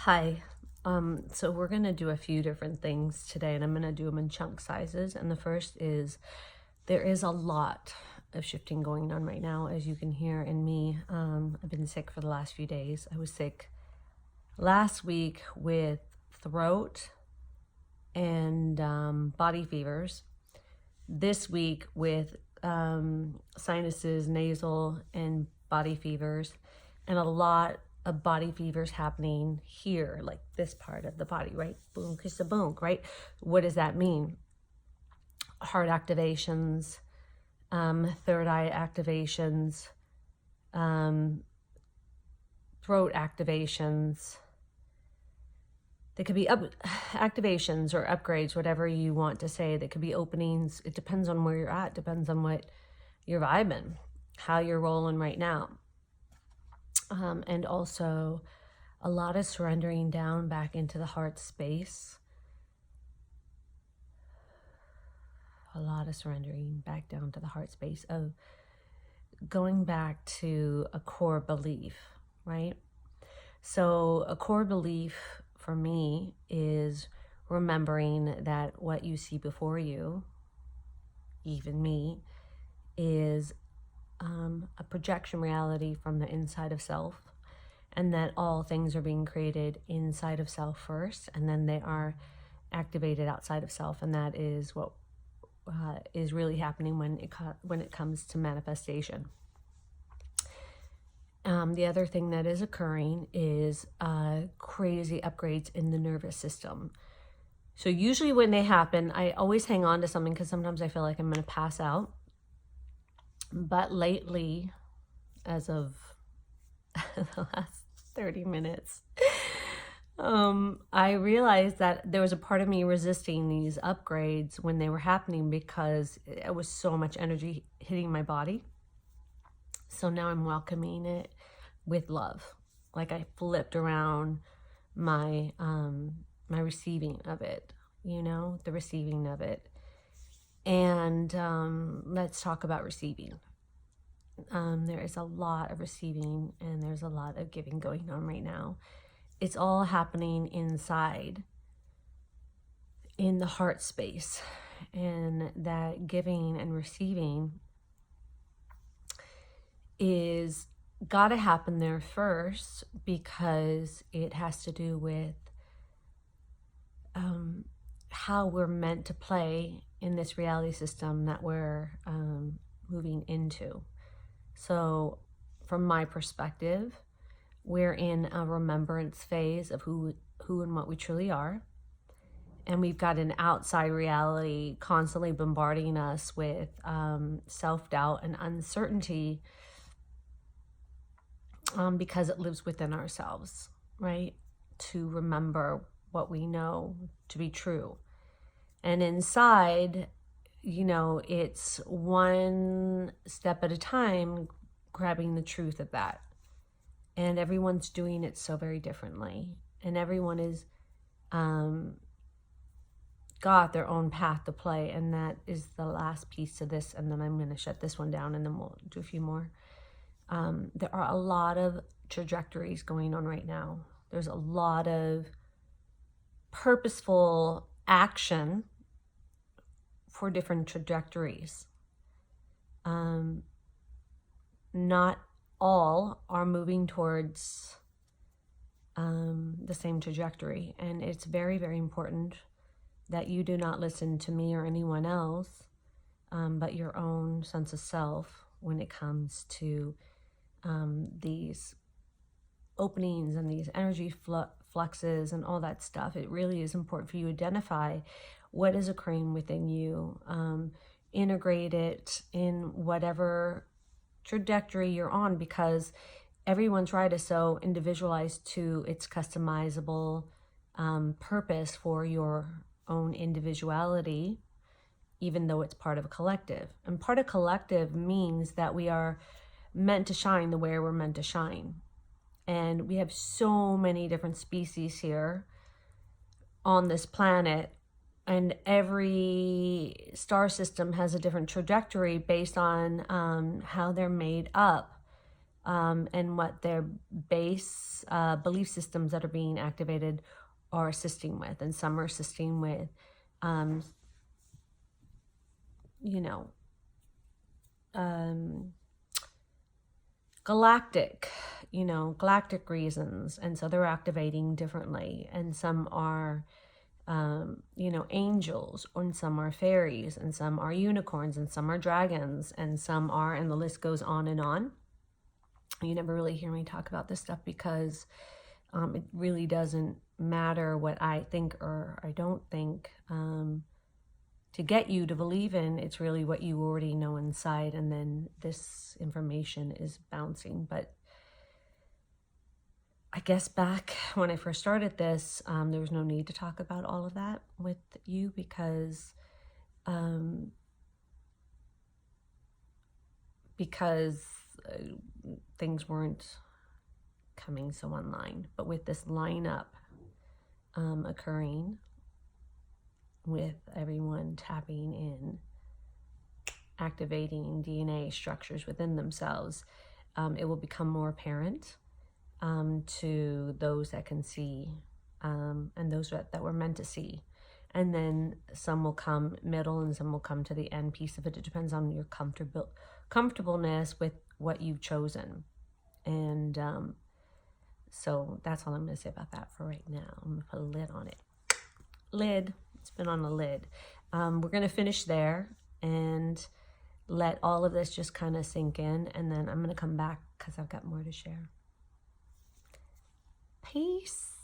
Hi. So we're going to do a few different things today, and I'm going to do them in chunk sizes. And the first is there is a lot of shifting going on right now, as you can hear in me. I've been sick for the last few days. I was sick last week with throat and body fevers. This week with sinuses, nasal, and body fevers, and a lot of body fevers happening here, like this part of the body, right? Boom, kiss a boom, right? What does that mean? Heart activations, third eye activations, throat activations. They could be activations or upgrades, whatever you want to say. They could be openings. It depends on where you're at. Depends on what you're vibing, how you're rolling right now. And also a lot of surrendering down back into the heart space. A lot of surrendering back down to the heart space of going back to a core belief, right? So a core belief for me is remembering that what you see before you, even me, is a projection reality from the inside of self, and that all things are being created inside of self first, and then they are activated outside of self, and that is what is really happening when it comes to manifestation. The other thing that is occurring is crazy upgrades in the nervous system. So usually when they happen, I always hang on to something because sometimes I feel like I'm going to pass out. But lately, as of the last 30 minutes, I realized that there was a part of me resisting these upgrades when they were happening because it was so much energy hitting my body. So now I'm welcoming it with love. Like I flipped around my my receiving of it, the receiving of it. And let's talk about receiving. There is a lot of receiving and there's a lot of giving going on right now. It's all happening inside, in the heart space, and that giving and receiving is got to happen there first because it has to do with how we're meant to play in this reality system that we're moving into. So from my perspective, we're in a remembrance phase of who and what we truly are. And we've got an outside reality constantly bombarding us with self-doubt and uncertainty because it lives within ourselves, right? To remember what we know to be true. And inside, it's one step at a time, grabbing the truth of that. And everyone's doing it so very differently. And everyone is got their own path to play. And that is the last piece to this. And then I'm going to shut this one down and then we'll do a few more. There are a lot of trajectories going on right now. There's a lot of purposeful action for different trajectories. Not all are moving towards the same trajectory. And it's very, very important that you do not listen to me or anyone else, but your own sense of self when it comes to these openings and these energy fluxes and all that stuff. It really is important for you to identify what is occurring within you, integrate it in whatever trajectory you're on, because everyone's ride is so individualized to its customizable purpose for your own individuality, even though it's part of a collective. And part of collective means that we are meant to shine the way we're meant to shine. And we have so many different species here on this planet, and every star system has a different trajectory based on how they're made up and what their base belief systems that are being activated are assisting with. And some are assisting with, you know, galactic reasons. And so they're activating differently. And some are, angels, and some are fairies, and some are unicorns, and some are dragons, and some are, and the list goes on and on. You never really hear me talk about this stuff because it really doesn't matter what I think or I don't think to get you to believe in. It's really what you already know inside, and then this information is bouncing. But I guess back when I first started this, there was no need to talk about all of that with you because things weren't coming so online. But with this lineup occurring, with everyone tapping in, activating DNA structures within themselves, it will become more apparent to those that can see, and those that were meant to see. And then some will come middle and some will come to the end piece of it. It depends on your comfortableness with what you've chosen. And so that's all I'm going to say about that for right now. I'm going to put a lid on it. Lid. It's been on a lid. We're going to finish there and let all of this just kind of sink in. And then I'm going to come back because I've got more to share. Peace.